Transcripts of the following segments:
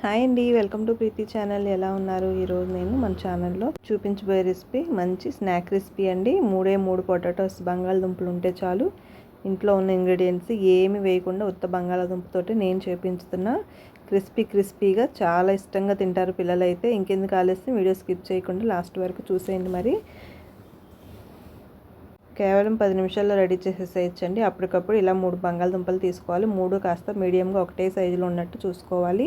Hi అండి, welcome to Preethi channel. ఎలా ఉన్నారు? ఈరోజు నేను మన ఛానల్లో చూపించబోయే రెసిపీ మంచి స్నాక్ రెసిపీ అండి. మూడు పొటాటోస్, బంగాళదుంపలు ఉంటే చాలు. ఇంట్లో ఉన్న ఇంగ్రీడియంట్స్ ఏమి వేయకుండా ఉత్త బంగాళదుంపతోటి నేను చేపించుతున్నా. క్రిస్పీగా చాలా ఇష్టంగా తింటారు పిల్లలైతే. ఇంకెందుకు ఆలస్యం, వీడియో స్కిప్ చేయకుండా లాస్ట్ వరకు చూసేయండి. మరి కేవలం 10 నిమిషాల్లో రెడీ చేసేసేయచ్చండి. అప్పటికప్పుడు ఇలా 3 బంగాళదుంపలు తీసుకోవాలి. 3 కాస్త మీడియంగా ఒకటే సైజులో ఉన్నట్టు చూసుకోవాలి.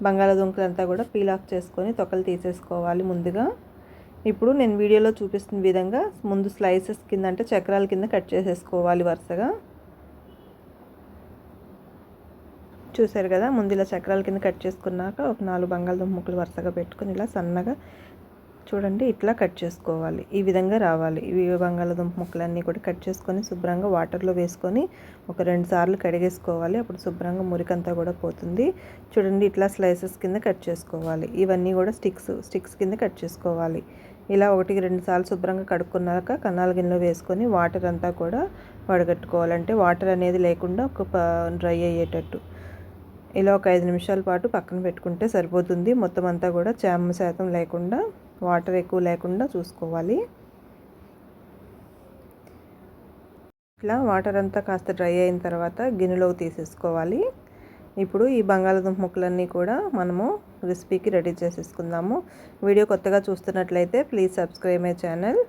బంగాళదుంపలంతా కూడా పీల్ ఆఫ్ చేసుకొని తొక్కలు తీసేసుకోవాలి ముందుగా. ఇప్పుడు నేను వీడియోలో చూపిస్తున్న విధంగా ముందు స్లైసెస్ కింద, అంటే చక్రాల కింద కట్ చేసేసుకోవాలి వరుసగా. చూసారు కదా, ముందు ఇలా చక్రాల కింద కట్ చేసుకున్నాక ఒక 4 బంగాళదుంప ముక్కలు వరుసగా పెట్టుకొని ఇలా సన్నగా చూడండి ఇట్లా కట్ చేసుకోవాలి. ఈ విధంగా రావాలి. ఇవి బంగాళదుంప ముక్కలన్నీ కూడా కట్ చేసుకొని శుభ్రంగా వాటర్లో వేసుకొని ఒక 2 సార్లు కడిగేసుకోవాలి. అప్పుడు శుభ్రంగా మురికంతా కూడా పోతుంది. చూడండి ఇట్లా స్లైసెస్ కింద కట్ చేసుకోవాలి. ఇవన్నీ కూడా స్టిక్స్ కింద కట్ చేసుకోవాలి. ఇలా 1-2 సార్లు శుభ్రంగా కడుక్కున్నాక కన్నాల గిన్నెలో వేసుకొని వాటర్ అంతా కూడా వడగట్టుకోవాలంటే వాటర్ అనేది లేకుండా ఒక డ్రై అయ్యేటట్టు ఇలా ఒక 5 నిమిషాల పాటు పక్కన పెట్టుకుంటే సరిపోతుంది. మొత్తం అంతా కూడా తేమ శాతం లేకుండా, వాటర్ ఎక్కువ లేకుండా చూసుకోవాలి. ఇట్లా వాటర్ అంతా కాస్త డ్రై అయిన తర్వాత గిన్నెలోకి తీసేసుకోవాలి. ఇప్పుడు ఈ బంగాళదుంప ముక్కలన్నీ కూడా మనము రెసిపీకి రెడీ చేసేసుకుందాము. వీడియో కొత్తగా చూస్తున్నట్లయితే ప్లీజ్ సబ్స్క్రైబ్ మై ఛానల్.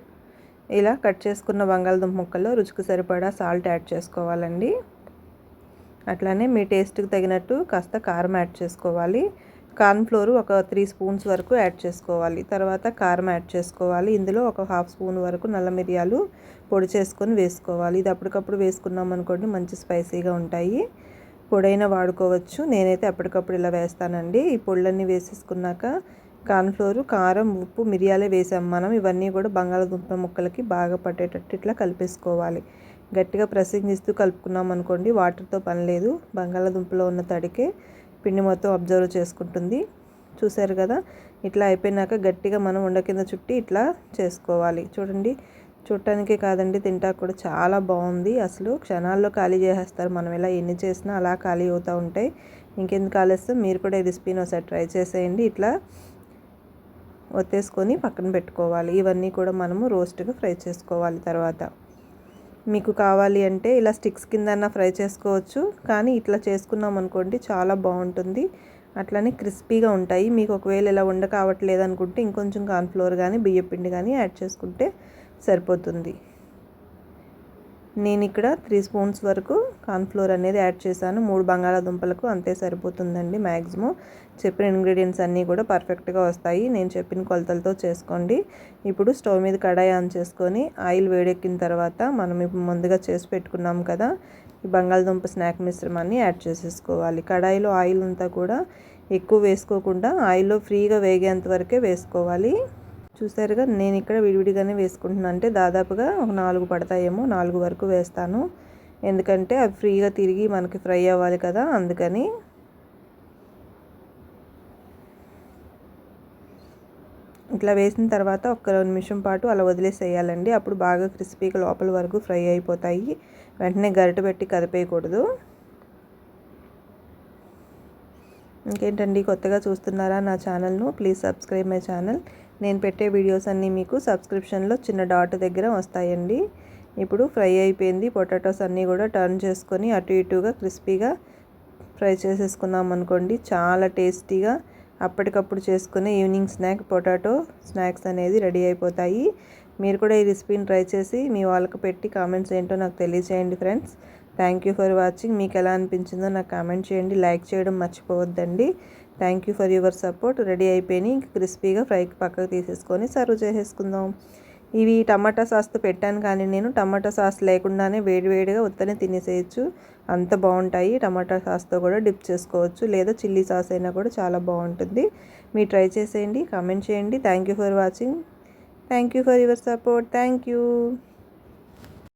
ఇలా కట్ చేసుకున్న బంగాళదుంప ముక్కల్లో రుచికి సరిపడా సాల్ట్ యాడ్ చేసుకోవాలండి. అట్లానే మీ టేస్ట్కి తగినట్టు కాస్త కారం యాడ్ చేసుకోవాలి. కార్న్ ఫ్లోర్ ఒక 3 స్పూన్స్ వరకు యాడ్ చేసుకోవాలి. తర్వాత కారం యాడ్ చేసుకోవాలి. ఇందులో ఒక 1/2 స్పూన్ వరకు నల్ల మిరియాలు పొడి చేసుకొని వేసుకోవాలి. ఇది అప్పటికప్పుడు వేసుకున్నాం అనుకోండి మంచి స్పైసీగా ఉంటాయి. పొడైనా వాడుకోవచ్చు. నేనైతే అప్పటికప్పుడు ఇలా వేస్తానండి. ఈ పొళ్ళన్నీ వేసేసుకున్నాక కార్న్ ఫ్లోర్, కారం, ఉప్పు, మిరియాలే వేసాం మనం. ఇవన్నీ కూడా బంగాళదుంప ముక్కలకి బాగా పట్టేటట్టు ఇట్లా కలిపేసుకోవాలి. గట్టిగా ప్రెస్సింగ్ ఇస్తూ కలుపుకున్నాం అనుకోండి వాటర్తో పని లేదు. బంగాళదుంపలో ఉన్న తడికే పిండి మొత్తం అబ్జర్వ్ చేసుకుంటుంది. చూసారు కదా, ఇట్లా అయిపోయినాక గట్టిగా మనం ఉండ కింద చుట్టి ఇట్లా చేసుకోవాలి. చూడండి, చూడటానికే కాదండి తింటా కూడా చాలా బాగుంది. అసలు క్షణాల్లో ఖాళీ చేసేస్తారు. మనం ఇలా ఎన్ని చేసినా అలా ఖాళీ అవుతూ ఉంటాయి. ఇంకెందుకు ఆలస్యం, మీరు కూడా ఈ రెసిపీని ఒకసారి ట్రై చేసేయండి. ఇట్లా ఒత్తేసుకొని పక్కన పెట్టుకోవాలి. ఇవన్నీ కూడా మనము రోస్ట్గా ఫ్రై చేసుకోవాలి. తర్వాత మీకు కావాలి అంటే ఇలా స్టిక్స్ కిందన్నా ఫ్రై చేసుకోవచ్చు, కానీ ఇట్లా చేసుకున్నాం అనుకోండి చాలా బాగుంటుంది. అట్లనే క్రిస్పీగా ఉంటాయి. మీకు ఒకవేళ ఇలా కావట్లేదు అనుకుంటే ఇంకొంచెం కార్న్ఫ్లోర్ కానీ బియ్యపిండి కానీ యాడ్ చేసుకుంటే సరిపోతుంది. నేను ఇక్కడ 3 స్పూన్స్ వరకు కార్న్ఫ్లోర్ అనేది యాడ్ చేశాను. 3 బంగాళాదుంపలకు అంతే సరిపోతుందండి. మ్యాక్సిమం చెప్పిన ఇంగ్రీడియంట్స్ అన్నీ కూడా పర్ఫెక్ట్గా వస్తాయి. నేను చెప్పిన కొలతలతో చేసుకోండి. ఇప్పుడు స్టవ్ మీద కడాయి ఆన్ చేసుకొని ఆయిల్ వేడెక్కిన తర్వాత మనం ఇప్పుడు ముందుగా చేసి పెట్టుకున్నాం కదా ఈ బంగాళదుంప స్నాక్ మిశ్రమాన్ని యాడ్ చేసేసుకోవాలి. కడాయిలో ఆయిల్ అంతా కూడా ఎక్కువ వేసుకోకుండా ఆయిల్లో ఫ్రీగా వేగేంత వరకే వేసుకోవాలి. చూసారుగా, నేను ఇక్కడ విడివిడిగానే వేసుకుంటున్నాను. అంటే దాదాపుగా ఒక 4 పడతాయేమో, 4 వరకు వేస్తాను. ఎందుకంటే అవి ఫ్రీగా తిరిగి మనకి ఫ్రై అవ్వాలి కదా, అందుకని. ఇట్లా వేసిన తర్వాత ఒక 2 నిమిషం పాటు అలా వదిలేసేయాలండి. అప్పుడు బాగా క్రిస్పీగా లోపల వరకు ఫ్రై అయిపోతాయి. వెంటనే గరిటె పెట్టి కదిపేయకూడదు. ఇంకేంటండి, కొత్తగా చూస్తున్నారా నా ఛానల్ను? Please subscribe my channel. నేను పెట్టే వీడియోస్ అన్నీ మీకు సబ్స్క్రిప్షన్లో చిన్న డాట్ దగ్గర వస్తాయండి. ఇప్పుడు ఫ్రై అయిపోయింది. పొటాటోస్ అన్నీ కూడా టర్న్ చేసుకొని అటు ఇటుగా క్రిస్పీగా ఫ్రై చేసేసుకున్నాం అనుకోండి చాలా టేస్టీగా అప్పటికప్పుడు చేసుకునే ఈవినింగ్ స్నాక్ పొటాటో స్నాక్స్ అనేది రెడీ అయిపోతాయి. మీరు కూడా ఈ రెసిపీని ట్రై చేసి మీ వాళ్ళకి పెట్టి కామెంట్స్ ఏంటో నాకు తెలియచేయండి friends. Thank you for watching. మీకు ఎలా అనిపించిందో నాకు కామెంట్ చేయండి. లైక్ చేయడం మర్చిపోవద్దండి. Thank you for your support. Ready అయిపోయి క్రిస్పీగా ఫ్రైకి పక్కకు తీసేసుకొని సర్వ్ చేసేసుకుందాం. ఇవి టమాటా సాస్తో పెట్టాను, కానీ నేను టమాటా సాస్ లేకుండానే వేడివేడిగా ఉత్తనే తినేసేయచ్చు. అంత బాగుంటాయి. టమాటా సాస్తో కూడా డిప్ చేసుకోవచ్చు, లేదా చిల్లీ సాస్ అయినా కూడా చాలా బాగుంటుంది. మీరు ట్రై చేసేయండి, కామెంట్ చేయండి. Thank you for watching. Thank you for your support. Thank you.